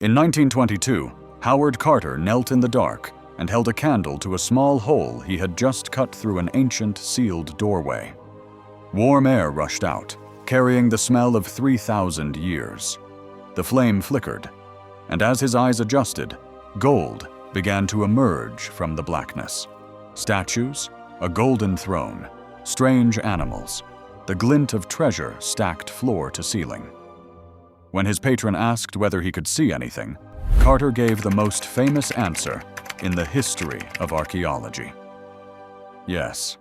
In 1922, Howard Carter knelt in the dark and held a candle to a small hole he had just cut through an ancient sealed doorway. Warm air rushed out, carrying the smell of 3,000 years. The flame flickered, and as his eyes adjusted, gold began to emerge from the blackness. Statues, a golden throne, strange animals, the glint of treasure stacked floor to ceiling. When his patron asked whether he could see anything, Carter gave the most famous answer in the history of archaeology. Yes,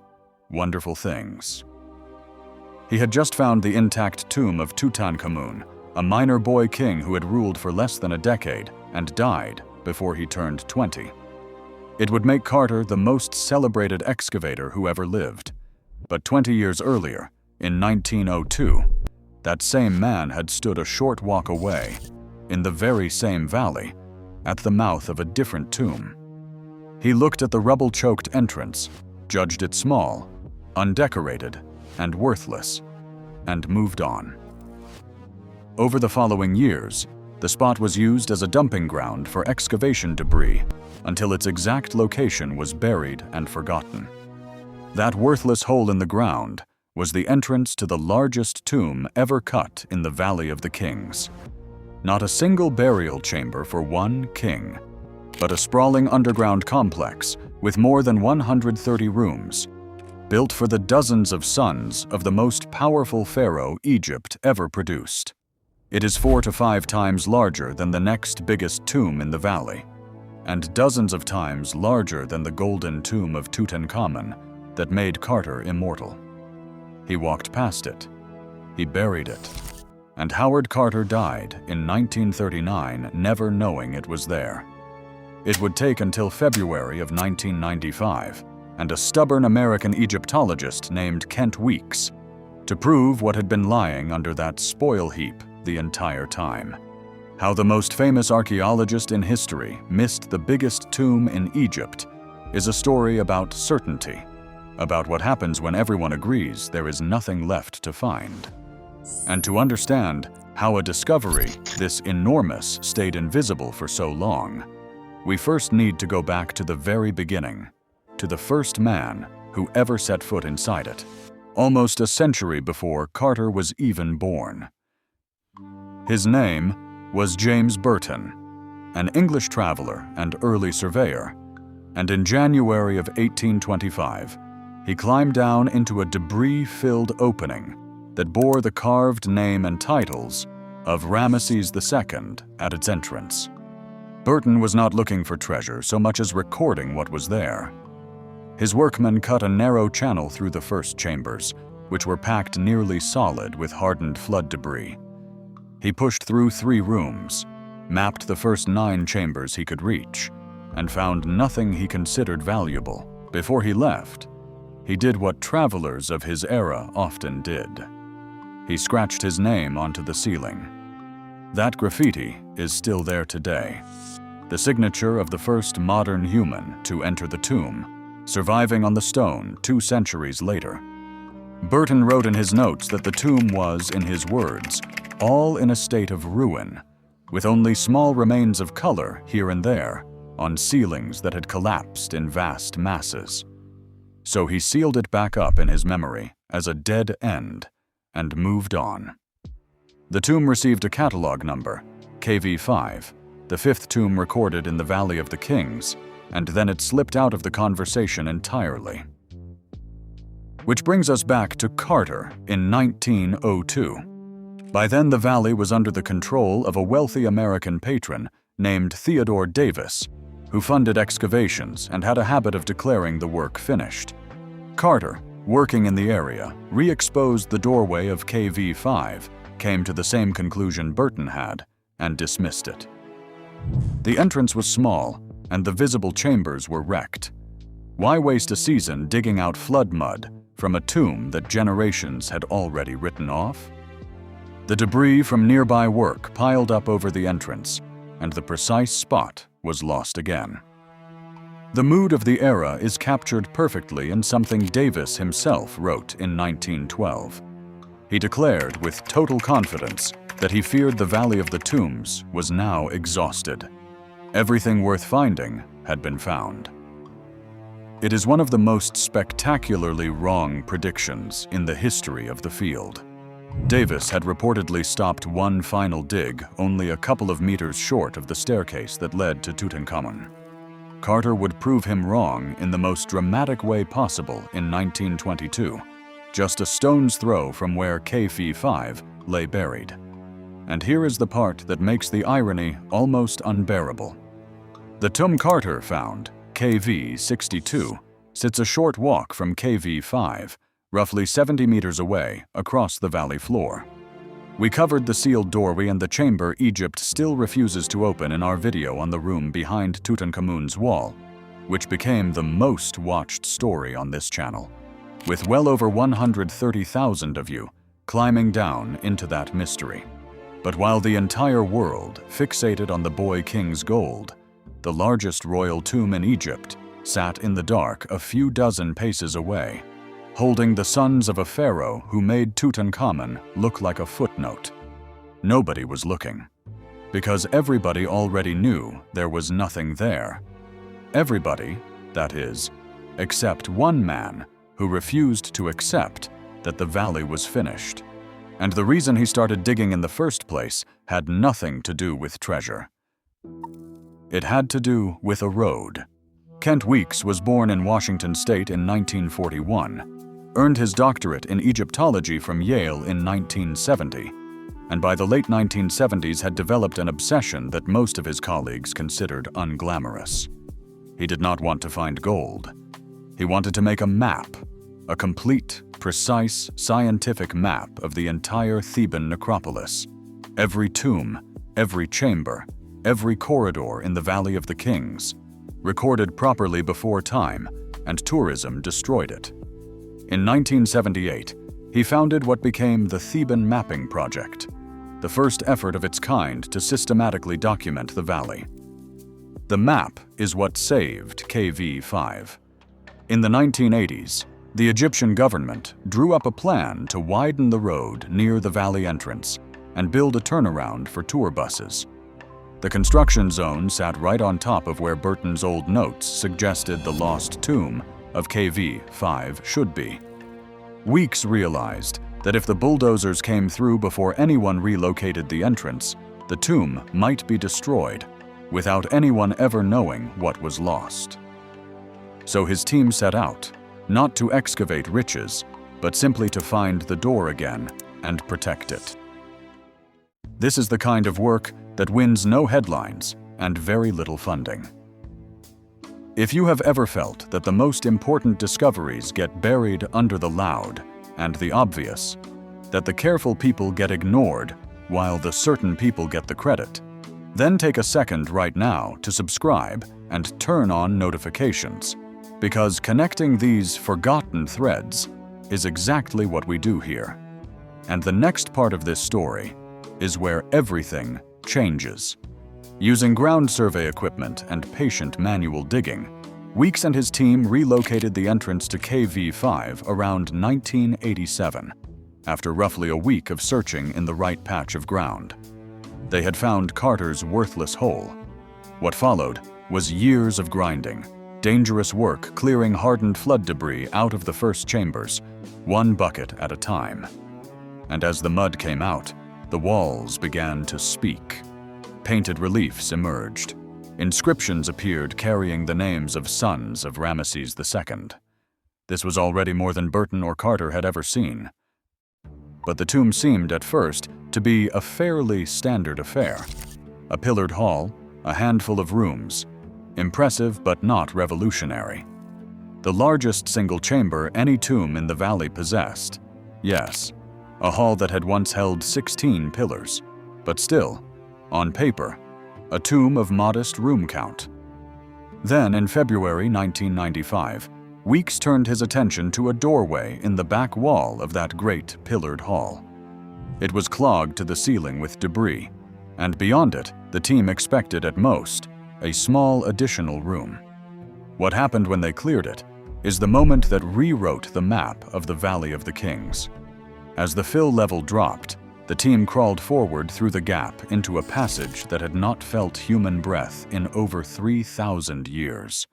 wonderful things. He had just found the intact tomb of Tutankhamun, a minor boy king who had ruled for less than a decade and died before he turned 20. It would make Carter the most celebrated excavator who ever lived. But 20 years earlier, in 1902, that same man had stood a short walk away, in the very same valley, at the mouth of a different tomb. He looked at the rubble-choked entrance, judged it small, undecorated, and worthless, and moved on. Over the following years, the spot was used as a dumping ground for excavation debris until its exact location was buried and forgotten. That worthless hole in the ground was the entrance to the largest tomb ever cut in the Valley of the Kings. Not a single burial chamber for one king, but a sprawling underground complex with more than 130 rooms, built for the dozens of sons of the most powerful pharaoh Egypt ever produced. It is 4 to 5 times larger than the next biggest tomb in the valley, and dozens of times larger than the golden tomb of Tutankhamun that made Carter immortal. He walked past it. He buried it. And Howard Carter died in 1939, never knowing it was there. It would take until February of 1995 and a stubborn American Egyptologist named Kent Weeks to prove what had been lying under that spoil heap the entire time. How the most famous archaeologist in history missed the biggest tomb in Egypt is a story about certainty, about what happens when everyone agrees there is nothing left to find. And to understand how a discovery this enormous stayed invisible for so long, we first need to go back to the very beginning, to the first man who ever set foot inside it, almost a century before Carter was even born. His name was James Burton, an English traveler and early surveyor, and in January of 1825, he climbed down into a debris-filled opening that bore the carved name and titles of Ramesses II at its entrance. Burton was not looking for treasure so much as recording what was there. His workmen cut a narrow channel through the first chambers, which were packed nearly solid with hardened flood debris. He pushed through 3 rooms, mapped the first 9 chambers he could reach, and found nothing he considered valuable. Before he left, he did what travelers of his era often did. He scratched his name onto the ceiling. That graffiti is still there today, the signature of the first modern human to enter the tomb, surviving on the stone 2 centuries later. Burton wrote in his notes that the tomb was, in his words, all in a state of ruin, with only small remains of color here and there on ceilings that had collapsed in vast masses. So he sealed it back up in his memory as a dead end and moved on. The tomb received a catalog number, KV5, the 5th tomb recorded in the Valley of the Kings, and then it slipped out of the conversation entirely. Which brings us back to Carter in 1902. By then, the valley was under the control of a wealthy American patron named Theodore Davis, who funded excavations and had a habit of declaring the work finished. Carter, working in the area, re-exposed the doorway of KV5, came to the same conclusion Burton had, and dismissed it. The entrance was small, and the visible chambers were wrecked. Why waste a season digging out flood mud from a tomb that generations had already written off? The debris from nearby work piled up over the entrance, and the precise spot was lost again. The mood of the era is captured perfectly in something Davis himself wrote in 1912. He declared with total confidence that he feared the Valley of the Tombs was now exhausted. Everything worth finding had been found. It is one of the most spectacularly wrong predictions in the history of the field. Davis had reportedly stopped one final dig only a couple of meters short of the staircase that led to Tutankhamun. Carter would prove him wrong in the most dramatic way possible in 1922, just a stone's throw from where KV-5 lay buried. And here is the part that makes the irony almost unbearable. The tomb Carter found, KV-62, sits a short walk from KV-5, roughly 70 meters away, across the valley floor. We covered the sealed doorway and the chamber Egypt still refuses to open in our video on the room behind Tutankhamun's wall, which became the most watched story on this channel, with well over 130,000 of you climbing down into that mystery. But while the entire world fixated on the boy king's gold, the largest royal tomb in Egypt sat in the dark a few dozen paces away, holding the sons of a pharaoh who made Tutankhamun look like a footnote. Nobody was looking, because everybody already knew there was nothing there. Everybody, that is, except one man who refused to accept that the valley was finished. And the reason he started digging in the first place had nothing to do with treasure. It had to do with a road. Kent Weeks was born in Washington State in 1941, earned his doctorate in Egyptology from Yale in 1970, and by the late 1970s had developed an obsession that most of his colleagues considered unglamorous. He did not want to find gold. He wanted to make a map, a complete, precise, scientific map of the entire Theban necropolis. Every tomb, every chamber, every corridor in the Valley of the Kings, recorded properly before time, and tourism destroyed it. In 1978, he founded what became the Theban Mapping Project, the first effort of its kind to systematically document the valley. The map is what saved KV-5. In the 1980s, the Egyptian government drew up a plan to widen the road near the valley entrance and build a turnaround for tour buses. The construction zone sat right on top of where Burton's old notes suggested the lost tomb of KV-5 should be. Weeks realized that if the bulldozers came through before anyone relocated the entrance, the tomb might be destroyed without anyone ever knowing what was lost. So his team set out, not to excavate riches, but simply to find the door again and protect it. This is the kind of work that wins no headlines and very little funding. If you have ever felt that the most important discoveries get buried under the loud and the obvious, that the careful people get ignored while the certain people get the credit, then take a second right now to subscribe and turn on notifications, because connecting these forgotten threads is exactly what we do here. And the next part of this story is where everything changes. Using ground survey equipment and patient manual digging, Weeks and his team relocated the entrance to KV-5 around 1987, after roughly a week of searching in the right patch of ground. They had found Carter's worthless hole. What followed was years of grinding, dangerous work clearing hardened flood debris out of the first chambers, one bucket at a time. And as the mud came out, the walls began to speak. Painted reliefs emerged. Inscriptions appeared carrying the names of sons of Ramesses II. This was already more than Burton or Carter had ever seen. But the tomb seemed, at first, to be a fairly standard affair. A pillared hall, a handful of rooms. Impressive but not revolutionary. The largest single chamber any tomb in the valley possessed. Yes, a hall that had once held 16 pillars, but still, on paper, a tomb of modest room count. Then, in February 1995, Weeks turned his attention to a doorway in the back wall of that great pillared hall. It was clogged to the ceiling with debris, and beyond it, the team expected at most a small additional room. What happened when they cleared it is the moment that rewrote the map of the Valley of the Kings. As the fill level dropped, The team crawled forward through the gap into a passage that had not felt human breath in over 3,000 years.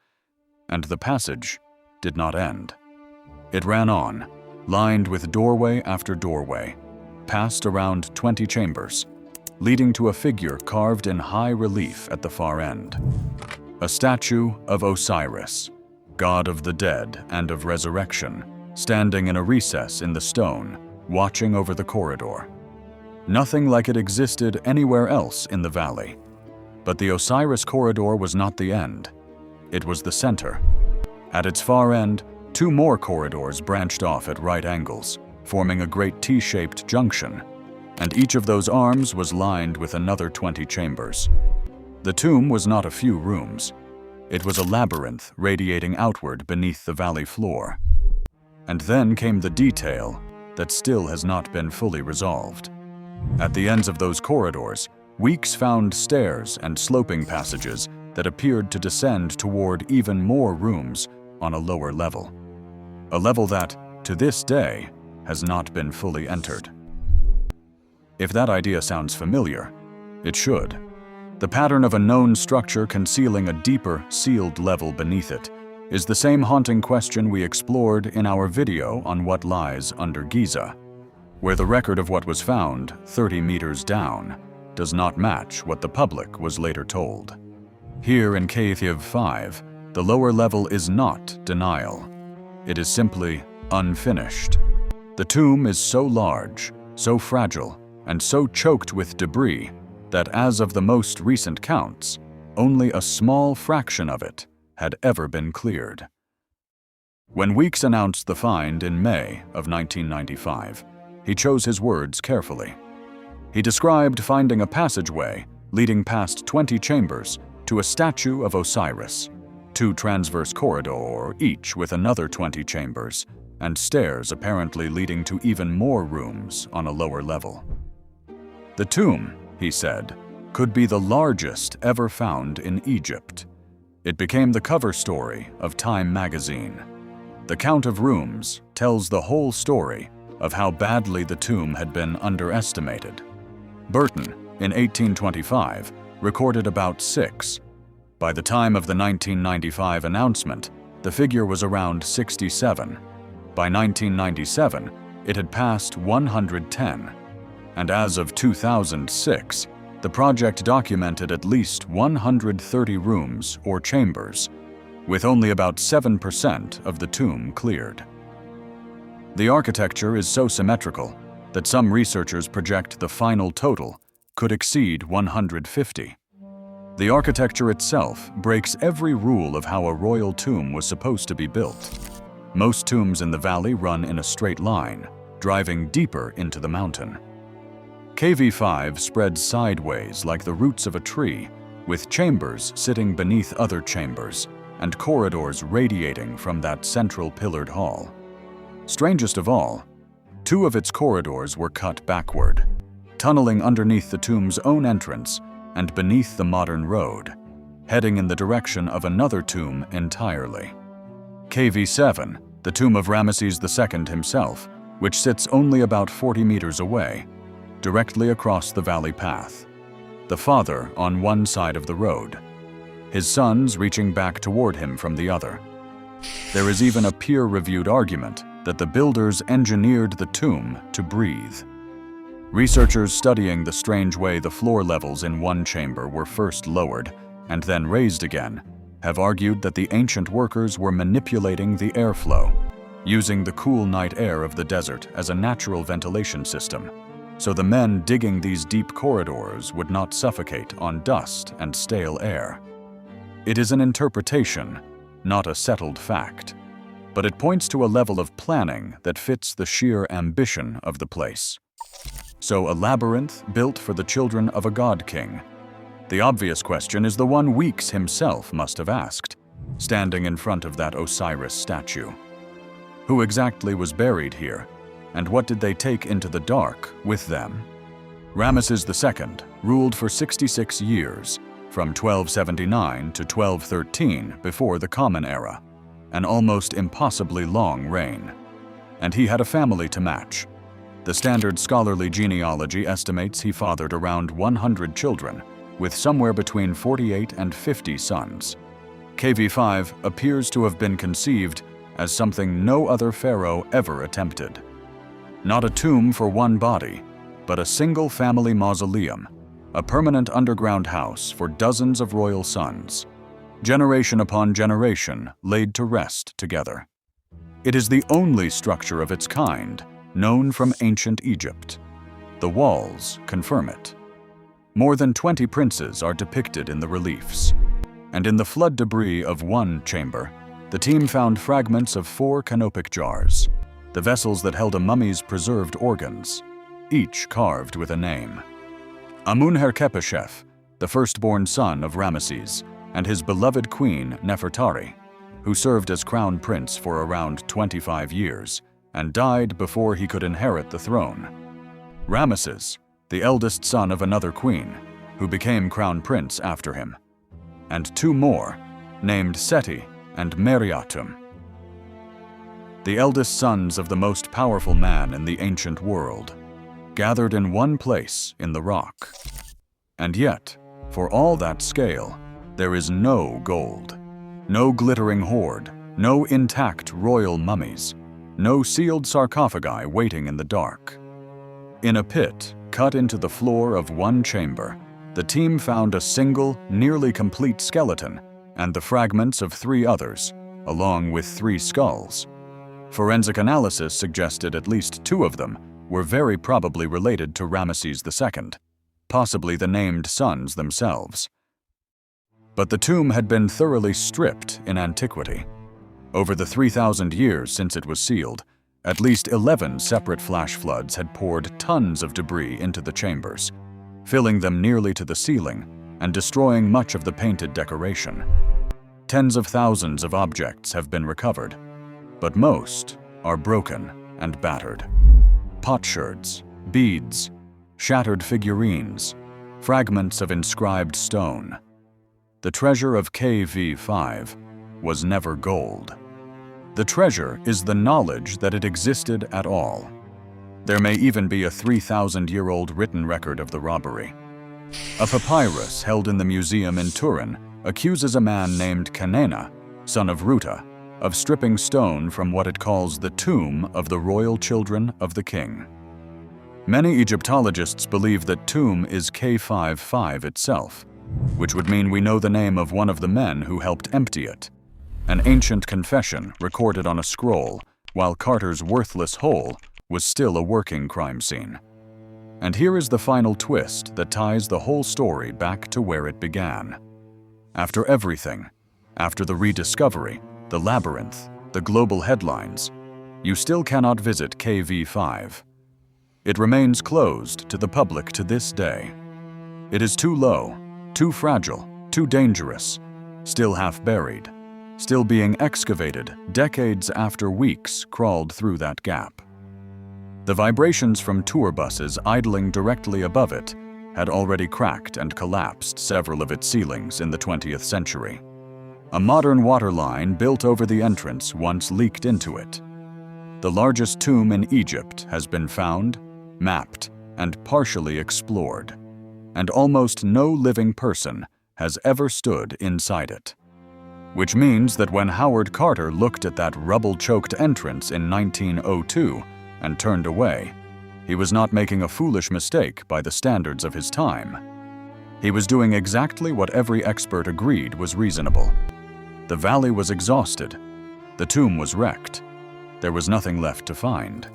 And the passage did not end. It ran on, lined with doorway after doorway, past around 20 chambers, leading to a figure carved in high relief at the far end. A statue of Osiris, god of the dead and of resurrection, standing in a recess in the stone, watching over the corridor. Nothing like it existed anywhere else in the valley. But the Osiris corridor was not the end. It was the center. At its far end, 2 more corridors branched off at right angles, forming a great T-shaped junction, and each of those arms was lined with another 20 chambers. The tomb was not a few rooms. It was a labyrinth radiating outward beneath the valley floor. And then came the detail that still has not been fully resolved. At the ends of those corridors, Weeks found stairs and sloping passages that appeared to descend toward even more rooms on a lower level. A level that, to this day, has not been fully entered. If that idea sounds familiar, it should. The pattern of a known structure concealing a deeper, sealed level beneath it is the same haunting question we explored in our video on what lies under Giza, where the record of what was found 30 meters down does not match what the public was later told. Here in Cave 5, the lower level is not denial. It is simply unfinished. The tomb is so large, so fragile, and so choked with debris that as of the most recent counts, only a small fraction of it had ever been cleared. When Weeks announced the find in May of 1995, he chose his words carefully. He described finding a passageway leading past 20 chambers to a statue of Osiris, 2 transverse corridors, each with another 20 chambers, and stairs apparently leading to even more rooms on a lower level. The tomb, he said, could be the largest ever found in Egypt. It became the cover story of Time magazine. The count of rooms tells the whole story of how badly the tomb had been underestimated. Burton, in 1825, recorded about 6. By the time of the 1995 announcement, the figure was around 67. By 1997, it had passed 110. And as of 2006, the project documented at least 130 rooms or chambers, with only about 7% of the tomb cleared. The architecture is so symmetrical that some researchers project the final total could exceed 150. The architecture itself breaks every rule of how a royal tomb was supposed to be built. Most tombs in the valley run in a straight line, driving deeper into the mountain. Cave 5 spreads sideways like the roots of a tree, with chambers sitting beneath other chambers and corridors radiating from that central pillared hall. Strangest of all, 2 of its corridors were cut backward, tunneling underneath the tomb's own entrance and beneath the modern road, heading in the direction of another tomb entirely. Cave 7, the tomb of Ramesses II himself, which sits only about 40 meters away, directly across the valley path. The father on one side of the road, his sons reaching back toward him from the other. There is even a peer-reviewed argument that the builders engineered the tomb to breathe. Researchers studying the strange way the floor levels in one chamber were first lowered and then raised again have argued that the ancient workers were manipulating the airflow, using the cool night air of the desert as a natural ventilation system, so the men digging these deep corridors would not suffocate on dust and stale air. It is an interpretation, not a settled fact, but it points to a level of planning that fits the sheer ambition of the place. So a labyrinth built for the children of a god king. The obvious question is the one Weeks himself must have asked, standing in front of that Osiris statue. Who exactly was buried here, and what did they take into the dark with them? Ramesses II ruled for 66 years, from 1279 to 1213 before the Common Era, an almost impossibly long reign. And he had a family to match. The The standard scholarly genealogy estimates he fathered around 100 children, with somewhere between 48 and 50 sons. KV5 appears to have been conceived as something no other pharaoh ever attempted. Not a tomb for one body, but a single family mausoleum, a permanent underground house for dozens of royal sons, generation upon generation laid to rest together. It is the only structure of its kind known from ancient Egypt. The walls confirm it. More than 20 princes are depicted in the reliefs, and in the flood debris of one chamber, the team found fragments of 4 canopic jars, the vessels that held a mummy's preserved organs, each carved with a name. Amun-Herkhepeshef, the firstborn son of Ramesses, and his beloved queen Nefertari, who served as crown prince for around 25 years and died before he could inherit the throne. Ramesses, the eldest son of another queen, who became crown prince after him, and 2 more, named Seti and Meriatum, the eldest sons of the most powerful man in the ancient world, gathered in one place in the rock. And yet, for all that scale, there is no gold, no glittering hoard, no intact royal mummies, no sealed sarcophagi waiting in the dark. In a pit cut into the floor of one chamber, the team found a single, nearly complete skeleton and the fragments of 3 others, along with 3 skulls. Forensic analysis suggested at least 2 of them were very probably related to Ramesses II, possibly the named sons themselves. But the tomb had been thoroughly stripped in antiquity. Over the 3,000 years since it was sealed, at least 11 separate flash floods had poured tons of debris into the chambers, filling them nearly to the ceiling and destroying much of the painted decoration. Tens of thousands of objects have been recovered, but most are broken and battered. Potsherds, beads, shattered figurines, fragments of inscribed stone. The treasure of KV5 was never gold. The treasure is the knowledge that it existed at all. There may even be a 3,000-year-old written record of the robbery. A papyrus held in the museum in Turin accuses a man named Kanena, son of Ruta, of stripping stone from what it calls the tomb of the royal children of the king. Many Egyptologists believe that tomb is K55 itself, which would mean we know the name of one of the men who helped empty it, an ancient confession recorded on a scroll while Carter's worthless hole was still a working crime scene. And here is the final twist that ties the whole story back to where it began. After everything, after the rediscovery, the labyrinth, the global headlines, you still cannot visit KV5. It remains closed to the public to this day. It is too low, too fragile, too dangerous, still half buried, still being excavated decades after weeks crawled through that gap. The vibrations from tour buses idling directly above it had already cracked and collapsed several of its ceilings in the 20th century. A modern water line built over the entrance once leaked into it. The largest tomb in Egypt has been found, mapped, and partially explored, and almost no living person has ever stood inside it. Which means that when Howard Carter looked at that rubble-choked entrance in 1902 and turned away, he was not making a foolish mistake by the standards of his time. He was doing exactly what every expert agreed was reasonable. The valley was exhausted. The tomb was wrecked. There was nothing left to find.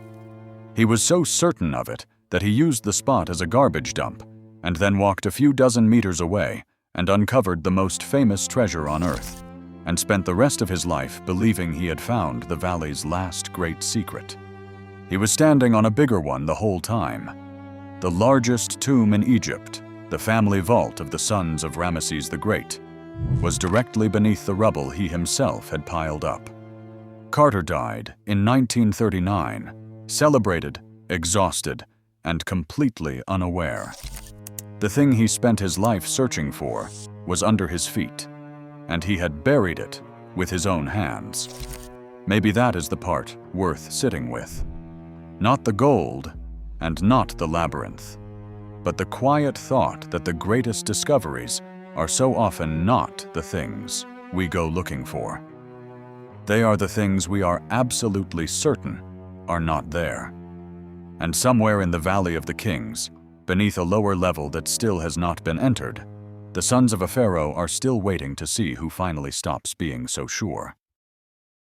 He was so certain of it that he used the spot as a garbage dump and then walked a few dozen meters away and uncovered the most famous treasure on Earth, and spent the rest of his life believing he had found the valley's last great secret. He was standing on a bigger one the whole time. The largest tomb in Egypt, the family vault of the sons of Ramesses the Great, was directly beneath the rubble he himself had piled up. Carter died in 1939, celebrated, exhausted, and completely unaware. The thing he spent his life searching for was under his feet, and he had buried it with his own hands. Maybe that is the part worth sitting with. Not the gold, and not the labyrinth, but the quiet thought that the greatest discoveries are so often not the things we go looking for. They are the things we are absolutely certain are not there. And somewhere in the Valley of the Kings, beneath a lower level that still has not been entered, the sons of a pharaoh are still waiting to see who finally stops being so sure.